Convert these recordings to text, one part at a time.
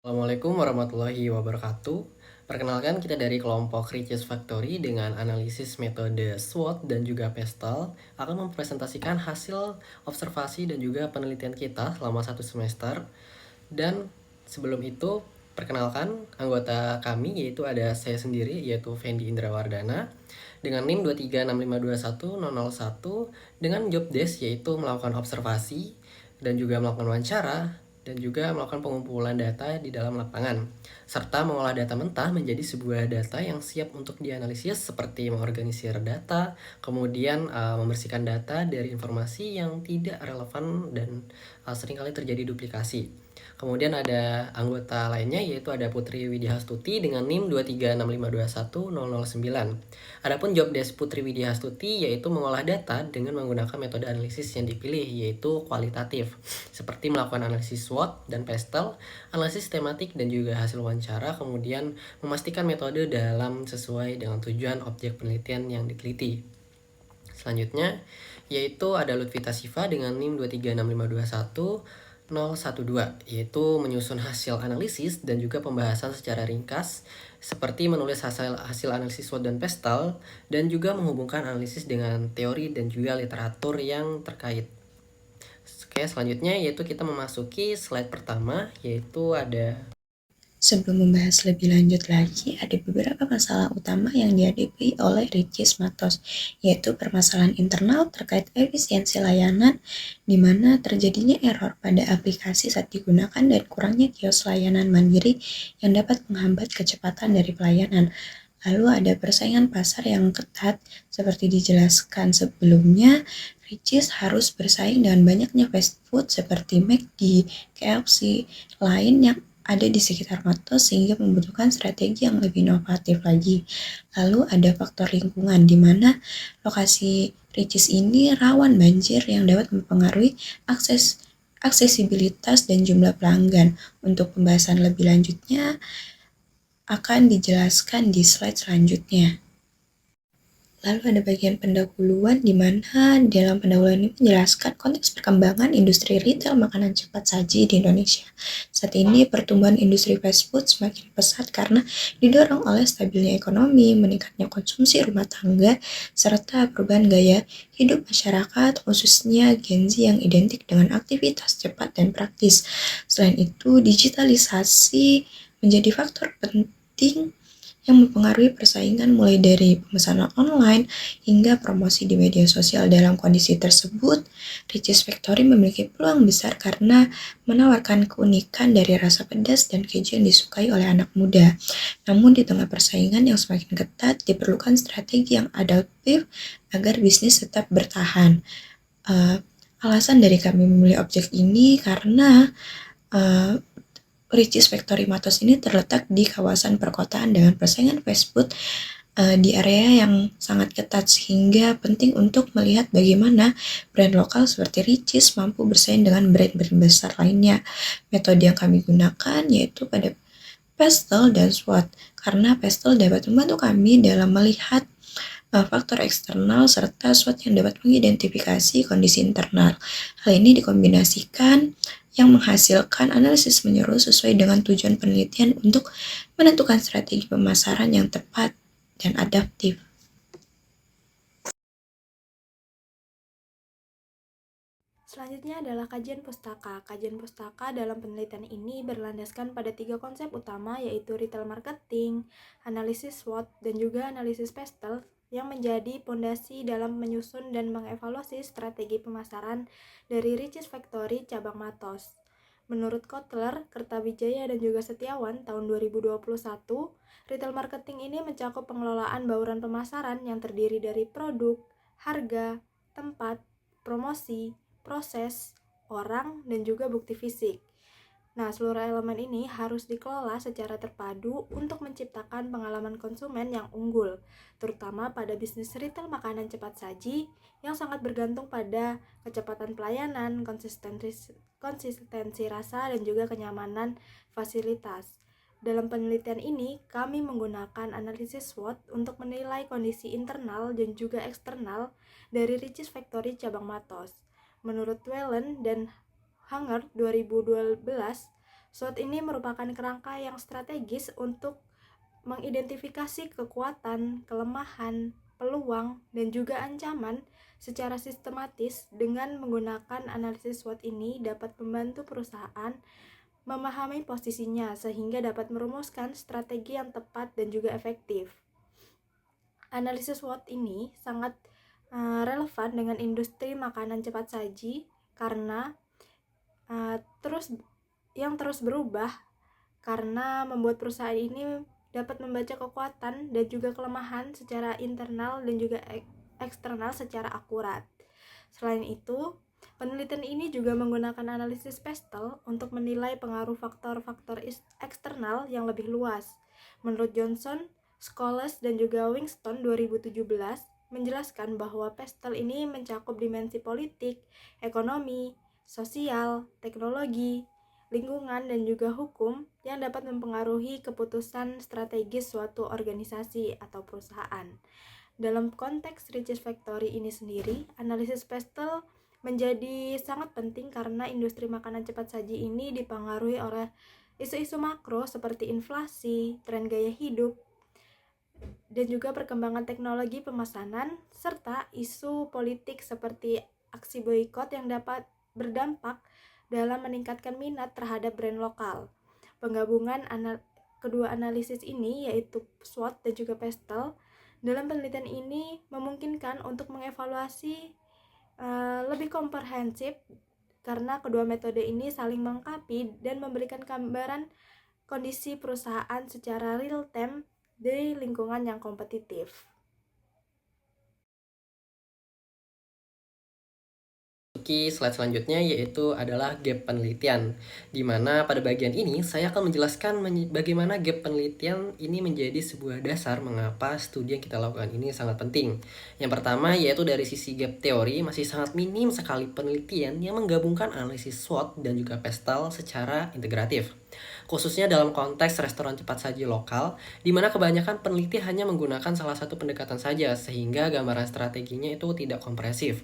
Assalamualaikum warahmatullahi wabarakatuh. Perkenalkan, kita dari kelompok Riches Factory dengan analisis metode SWOT dan juga PESTEL akan mempresentasikan hasil observasi dan juga penelitian kita selama satu semester. Dan sebelum itu, perkenalkan anggota kami, yaitu ada saya sendiri, yaitu Fendi Indrawardana dengan NIM 236521001 dengan job desk yaitu melakukan observasi dan juga melakukan wawancara dan juga melakukan pengumpulan data di dalam lapangan, serta mengolah data mentah menjadi sebuah data yang siap untuk dianalisis seperti mengorganisir data, kemudian membersihkan data dari informasi yang tidak relevan dan seringkali terjadi duplikasi. Kemudian ada anggota lainnya yaitu ada Putri Widyastuti dengan NIM 236521009. Adapun job desk Putri Widyastuti yaitu mengolah data dengan menggunakan metode analisis yang dipilih yaitu kualitatif, seperti melakukan analisis SWOT dan PESTEL, analisis tematik dan juga hasil wawancara, kemudian memastikan metode dalam sesuai dengan tujuan objek penelitian yang diteliti. Selanjutnya yaitu ada Lutfita Siva dengan NIM 236521012 yaitu menyusun hasil analisis dan juga pembahasan secara ringkas seperti menulis hasil analisis SWOT dan PESTEL dan juga menghubungkan analisis dengan teori dan juga literatur yang terkait. Oke, selanjutnya yaitu kita memasuki slide pertama yaitu ada. Sebelum membahas lebih lanjut lagi, ada beberapa masalah utama yang dihadapi oleh Ricis Matos, yaitu permasalahan internal terkait efisiensi layanan, di mana terjadinya error pada aplikasi saat digunakan dan kurangnya kios layanan mandiri yang dapat menghambat kecepatan dari pelayanan. Lalu ada persaingan pasar yang ketat, seperti dijelaskan sebelumnya, Ricis harus bersaing dengan banyaknya fast food seperti McD, KFC, lain yang ada di sekitar Matos sehingga membutuhkan strategi yang lebih inovatif lagi. Lalu ada faktor lingkungan di mana lokasi Ricis ini rawan banjir yang dapat mempengaruhi aksesibilitas dan jumlah pelanggan. Untuk pembahasan lebih lanjutnya akan dijelaskan di slide selanjutnya. Lalu ada bagian pendahuluan di mana dalam pendahuluan ini menjelaskan konteks perkembangan industri retail makanan cepat saji di Indonesia. Saat ini pertumbuhan industri fast food semakin pesat karena didorong oleh stabilnya ekonomi, meningkatnya konsumsi rumah tangga, serta perubahan gaya hidup masyarakat, khususnya Gen Z yang identik dengan aktivitas cepat dan praktis. Selain itu, digitalisasi menjadi faktor penting yang mempengaruhi persaingan mulai dari pemesanan online hingga promosi di media sosial. Dalam kondisi tersebut, Ricis Factory memiliki peluang besar karena menawarkan keunikan dari rasa pedas dan keju yang disukai oleh anak muda. Namun di tengah persaingan yang semakin ketat, diperlukan strategi yang adaptif agar bisnis tetap bertahan. Alasan dari kami memilih objek ini karena Ricis Factory Matos ini terletak di kawasan perkotaan dengan persaingan fast food di area yang sangat ketat, sehingga penting untuk melihat bagaimana brand lokal seperti Ricis mampu bersaing dengan brand-brand besar lainnya. Metode yang kami gunakan yaitu pada PESTEL dan SWOT, karena PESTEL dapat membantu kami dalam melihat faktor eksternal serta SWOT yang dapat mengidentifikasi kondisi internal. Hal ini dikombinasikan yang menghasilkan analisis menyeluruh sesuai dengan tujuan penelitian untuk menentukan strategi pemasaran yang tepat dan adaptif. Selanjutnya adalah kajian pustaka. Kajian pustaka dalam penelitian ini berlandaskan pada 3 konsep utama, yaitu retail marketing, analisis SWOT, dan juga analisis PESTEL yang menjadi pondasi dalam menyusun dan mengevaluasi strategi pemasaran dari Ricis Factory cabang Matos. Menurut Kotler, Kertawijaya, dan juga Setiawan tahun 2021, retail marketing ini mencakup pengelolaan bauran pemasaran yang terdiri dari produk, harga, tempat, promosi, proses, orang, dan juga bukti fisik. Nah, seluruh elemen ini harus dikelola secara terpadu untuk menciptakan pengalaman konsumen yang unggul, terutama pada bisnis retail makanan cepat saji yang sangat bergantung pada kecepatan pelayanan, konsistensi rasa, dan juga kenyamanan fasilitas. Dalam penelitian ini, kami menggunakan analisis SWOT untuk menilai kondisi internal dan juga eksternal dari Ricis Factory cabang Matos. Menurut Wellen dan Hanger 2012, SWOT ini merupakan kerangka yang strategis untuk mengidentifikasi kekuatan, kelemahan, peluang, dan juga ancaman secara sistematis. Dengan menggunakan analisis SWOT ini dapat membantu perusahaan memahami posisinya sehingga dapat merumuskan strategi yang tepat dan juga efektif. Analisis SWOT ini sangat relevan dengan industri makanan cepat saji karena terus berubah, karena membuat perusahaan ini dapat membaca kekuatan dan juga kelemahan secara internal dan juga eksternal secara akurat. Selain itu, penelitian ini juga menggunakan analisis PESTEL untuk menilai pengaruh faktor-faktor eksternal yang lebih luas. Menurut Johnson, Scholes, dan juga Winston 2017 menjelaskan bahwa PESTEL ini mencakup dimensi politik, ekonomi, sosial, teknologi, lingkungan, dan juga hukum yang dapat mempengaruhi keputusan strategis suatu organisasi atau perusahaan. Dalam konteks Riches Factory ini sendiri, analisis PESTEL menjadi sangat penting karena industri makanan cepat saji ini dipengaruhi oleh isu-isu makro seperti inflasi, tren gaya hidup, dan juga perkembangan teknologi pemesanan, serta isu politik seperti aksi boikot yang dapat berdampak dalam meningkatkan minat terhadap brand lokal. Penggabungan kedua analisis ini, yaitu SWOT dan juga PESTEL, dalam penelitian ini memungkinkan untuk mengevaluasi lebih komprehensif karena kedua metode ini saling melengkapi dan memberikan gambaran kondisi perusahaan secara real time di lingkungan yang kompetitif. Slide selanjutnya yaitu adalah gap penelitian, di mana pada bagian ini saya akan menjelaskan bagaimana gap penelitian ini menjadi sebuah dasar mengapa studi yang kita lakukan ini sangat penting. Yang pertama yaitu dari sisi gap teori, masih sangat minim sekali penelitian yang menggabungkan analisis SWOT dan juga PESTEL secara integratif, khususnya dalam konteks restoran cepat saji lokal, di mana kebanyakan peneliti hanya menggunakan salah satu pendekatan saja sehingga gambaran strateginya itu tidak kompresif.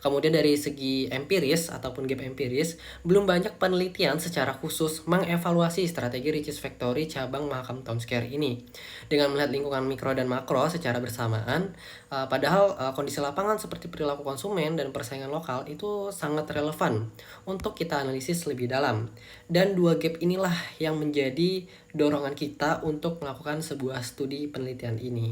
Kemudian dari segi empiris ataupun gap empiris, belum banyak penelitian secara khusus mengevaluasi strategi Riches Factory cabang Mahakam Town Square ini. Dengan melihat lingkungan mikro dan makro secara bersamaan, padahal kondisi lapangan seperti perilaku konsumen dan persaingan lokal itu sangat relevan untuk kita analisis lebih dalam. Dan dua gap inilah yang menjadi dorongan kita untuk melakukan sebuah studi penelitian ini.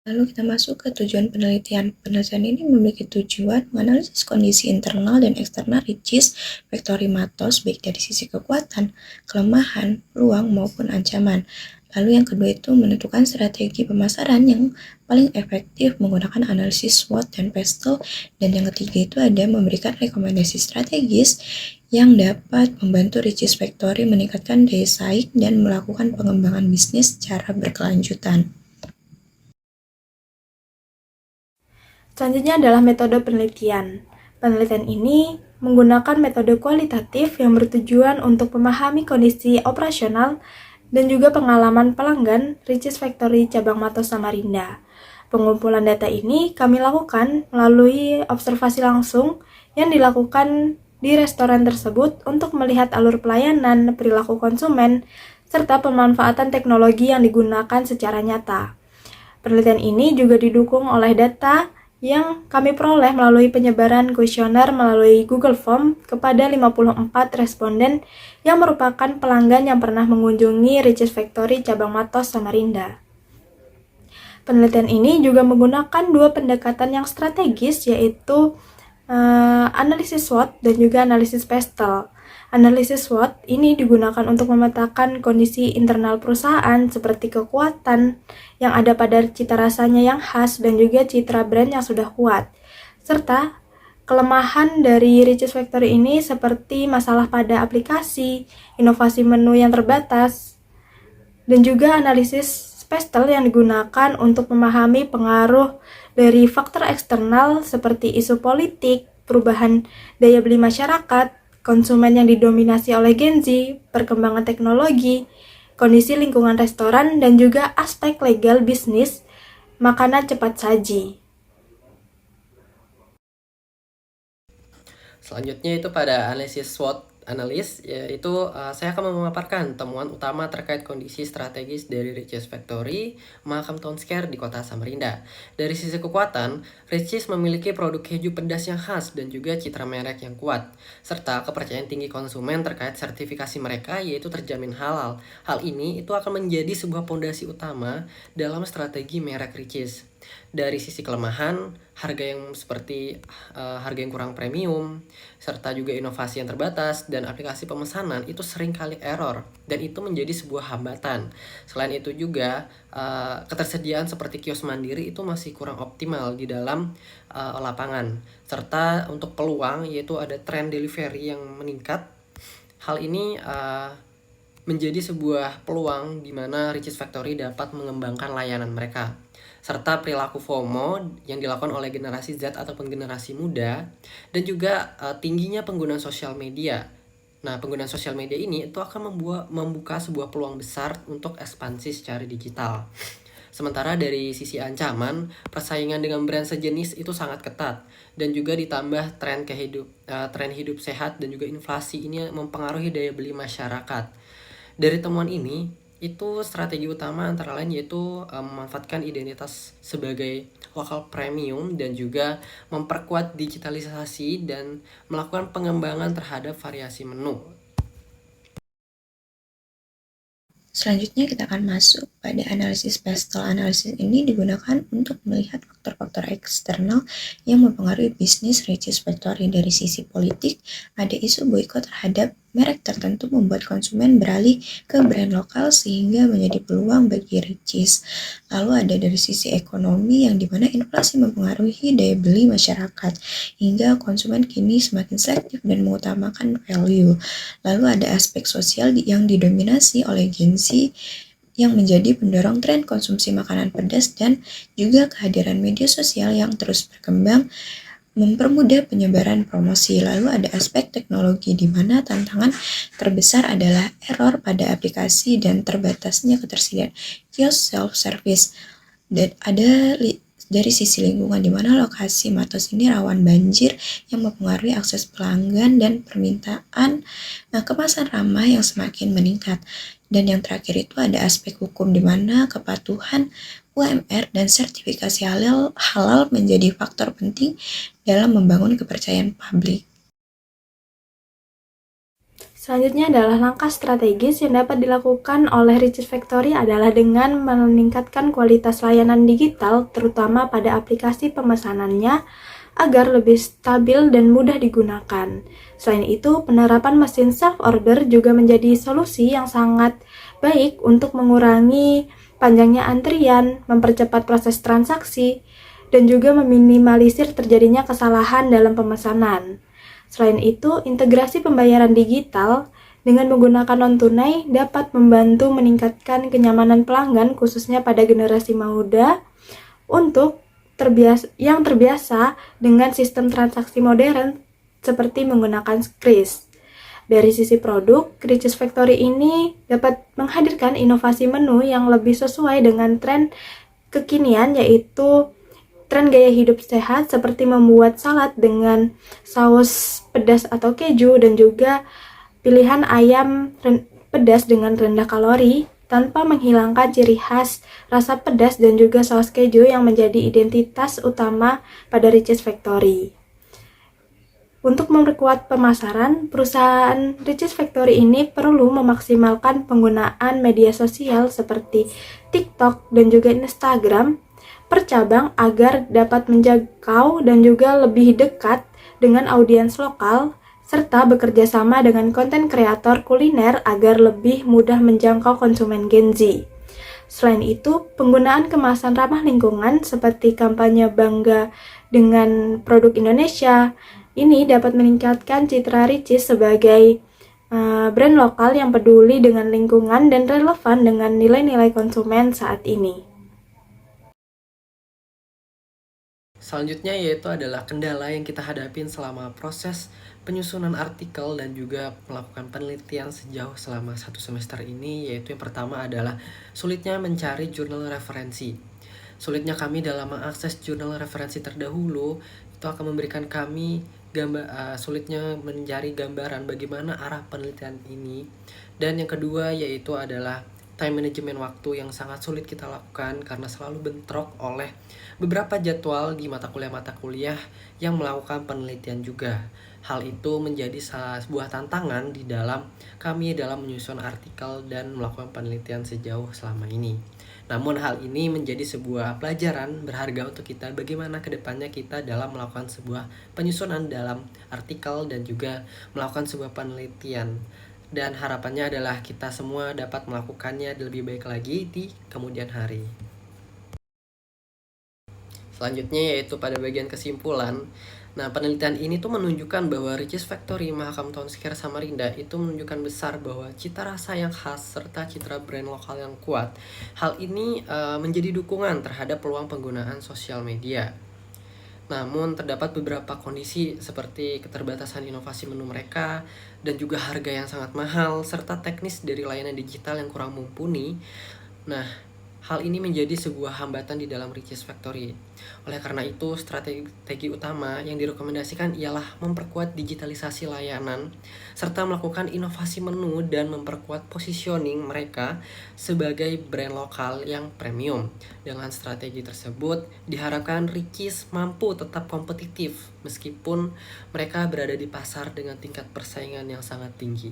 Lalu kita masuk ke tujuan penelitian. Penelitian ini memiliki tujuan menganalisis kondisi internal dan eksternal Riches Factory Matos baik dari sisi kekuatan, kelemahan, peluang maupun ancaman. Lalu yang kedua itu menentukan strategi pemasaran yang paling efektif menggunakan analisis SWOT dan PESTEL. Dan yang ketiga itu ada memberikan rekomendasi strategis yang dapat membantu Riches Factory meningkatkan daya saing dan melakukan pengembangan bisnis secara berkelanjutan. Selanjutnya adalah metode penelitian. Penelitian ini menggunakan metode kualitatif yang bertujuan untuk memahami kondisi operasional dan juga pengalaman pelanggan Riches Factory cabang Matos Samarinda. Pengumpulan data ini kami lakukan melalui observasi langsung yang dilakukan di restoran tersebut untuk melihat alur pelayanan, perilaku konsumen, serta pemanfaatan teknologi yang digunakan secara nyata. Penelitian ini juga didukung oleh data yang kami peroleh melalui penyebaran kuesioner melalui Google Form kepada 54 responden yang merupakan pelanggan yang pernah mengunjungi Riches Factory cabang Matos Samarinda. Penelitian ini juga menggunakan dua pendekatan yang strategis, yaitu analisis SWOT dan juga analisis PESTEL. Analisis SWOT ini digunakan untuk memetakan kondisi internal perusahaan seperti kekuatan yang ada pada cita rasanya yang khas dan juga citra brand yang sudah kuat, serta kelemahan dari Riches Factory ini seperti masalah pada aplikasi, inovasi menu yang terbatas, dan juga analisis PESTEL yang digunakan untuk memahami pengaruh dari faktor eksternal seperti isu politik, perubahan daya beli masyarakat, konsumen yang didominasi oleh Gen Z, perkembangan teknologi, kondisi lingkungan restoran, dan juga aspek legal bisnis makanan cepat saji. Selanjutnya itu pada analisis SWOT analis, yaitu saya akan memaparkan temuan utama terkait kondisi strategis dari Richeese Factory, Makam Town Square di kota Samarinda. Dari sisi kekuatan, Richeese memiliki produk keju pedas yang khas dan juga citra merek yang kuat, serta kepercayaan tinggi konsumen terkait sertifikasi mereka yaitu terjamin halal. Hal ini itu akan menjadi sebuah pondasi utama dalam strategi merek Richeese. Dari sisi kelemahan, harga yang seperti harga yang kurang premium, serta juga inovasi yang terbatas dan aplikasi pemesanan itu sering kali error dan itu menjadi sebuah hambatan. Selain itu juga ketersediaan seperti kios mandiri itu masih kurang optimal di dalam lapangan. Serta untuk peluang yaitu ada tren delivery yang meningkat. Hal ini menjadi sebuah peluang di mana Richeese Factory dapat mengembangkan layanan mereka. Serta perilaku FOMO yang dilakukan oleh generasi Z ataupun generasi muda, dan juga tingginya penggunaan sosial media. Nah, penggunaan sosial media ini itu akan membuka sebuah peluang besar untuk ekspansi secara digital. Sementara dari sisi ancaman, persaingan dengan brand sejenis itu sangat ketat dan juga ditambah tren hidup sehat dan juga inflasi ini mempengaruhi daya beli masyarakat. Dari temuan ini, itu strategi utama antara lain yaitu memanfaatkan identitas sebagai lokal premium dan juga memperkuat digitalisasi dan melakukan pengembangan terhadap variasi menu. Selanjutnya kita akan masuk pada analisis pestle. Analisis ini digunakan untuk melihat faktor-faktor eksternal yang mempengaruhi bisnis Richeese Factory. Dari sisi politik, ada isu boikot terhadap merek tertentu membuat konsumen beralih ke brand lokal sehingga menjadi peluang bagi Richeese. Lalu ada dari sisi ekonomi yang dimana inflasi mempengaruhi daya beli masyarakat hingga konsumen kini semakin selektif dan mengutamakan value. Lalu ada aspek sosial yang didominasi oleh Gen Z yang menjadi pendorong tren konsumsi makanan pedas dan juga kehadiran media sosial yang terus berkembang mempermudah penyebaran promosi. Lalu ada aspek teknologi di mana tantangan terbesar adalah error pada aplikasi dan terbatasnya ketersediaan kios self-service. Dan ada dari sisi lingkungan di mana lokasi Matos ini rawan banjir yang mempengaruhi akses pelanggan dan permintaan kemasan ramah yang semakin meningkat. Dan yang terakhir itu ada aspek hukum di mana kepatuhan UMR dan sertifikasi halal menjadi faktor penting dalam membangun kepercayaan publik. Selanjutnya adalah langkah strategis yang dapat dilakukan oleh Richeese Factory adalah dengan meningkatkan kualitas layanan digital, terutama pada aplikasi pemesanannya, agar lebih stabil dan mudah digunakan. Selain itu, penerapan mesin self-order juga menjadi solusi yang sangat baik untuk mengurangi panjangnya antrian, mempercepat proses transaksi, dan juga meminimalisir terjadinya kesalahan dalam pemesanan. Selain itu, integrasi pembayaran digital dengan menggunakan non-tunai dapat membantu meningkatkan kenyamanan pelanggan khususnya pada generasi muda untuk yang terbiasa dengan sistem transaksi modern seperti menggunakan kris. Dari sisi produk, Richeese Factory ini dapat menghadirkan inovasi menu yang lebih sesuai dengan tren kekinian, yaitu tren gaya hidup sehat seperti membuat salad dengan saus pedas atau keju dan juga pilihan ayam pedas dengan rendah kalori tanpa menghilangkan ciri khas rasa pedas dan juga saus keju yang menjadi identitas utama pada Richeese Factory. Untuk memperkuat pemasaran, perusahaan Richeese Factory ini perlu memaksimalkan penggunaan media sosial seperti TikTok dan juga Instagram per cabang agar dapat menjangkau dan juga lebih dekat dengan audiens lokal, serta bekerja sama dengan konten kreator kuliner agar lebih mudah menjangkau konsumen Gen Z. Selain itu, penggunaan kemasan ramah lingkungan seperti kampanye bangga dengan produk Indonesia ini dapat meningkatkan citra Richeese sebagai brand lokal yang peduli dengan lingkungan dan relevan dengan nilai-nilai konsumen saat ini. Selanjutnya yaitu adalah kendala yang kita hadapin selama proses penyusunan artikel dan juga melakukan penelitian sejauh selama 1 semester ini, yaitu yang pertama adalah sulitnya mencari jurnal referensi. Sulitnya kami dalam mengakses jurnal referensi terdahulu itu akan memberikan kami sulitnya mencari gambaran bagaimana arah penelitian ini. Dan yang kedua yaitu adalah time management waktu yang sangat sulit kita lakukan karena selalu bentrok oleh beberapa jadwal di mata kuliah yang melakukan penelitian juga. Hal itu menjadi sebuah tantangan di dalam kami dalam menyusun artikel dan melakukan penelitian sejauh selama ini. Namun hal ini menjadi sebuah pelajaran berharga untuk kita bagaimana kedepannya kita dalam melakukan sebuah penyusunan dalam artikel dan juga melakukan sebuah penelitian. Dan harapannya adalah kita semua dapat melakukannya lebih baik lagi di kemudian hari. Selanjutnya yaitu pada bagian kesimpulan. Nah, penelitian ini tuh menunjukkan bahwa Richeese Factory Mahakam Town Square Samarinda itu menunjukkan besar bahwa cita rasa yang khas serta citra brand lokal yang kuat. Hal ini menjadi dukungan terhadap peluang penggunaan sosial media. Namun terdapat beberapa kondisi seperti keterbatasan inovasi menu mereka dan juga harga yang sangat mahal serta teknis dari layanan digital yang kurang mumpuni. Nah, hal ini menjadi sebuah hambatan di dalam Richeese Factory. Oleh karena itu, strategi utama yang direkomendasikan ialah memperkuat digitalisasi layanan serta melakukan inovasi menu dan memperkuat positioning mereka sebagai brand lokal yang premium. Dengan strategi tersebut, diharapkan Richeese mampu tetap kompetitif meskipun mereka berada di pasar dengan tingkat persaingan yang sangat tinggi.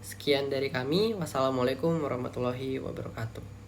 Sekian dari kami. Wassalamualaikum warahmatullahi wabarakatuh.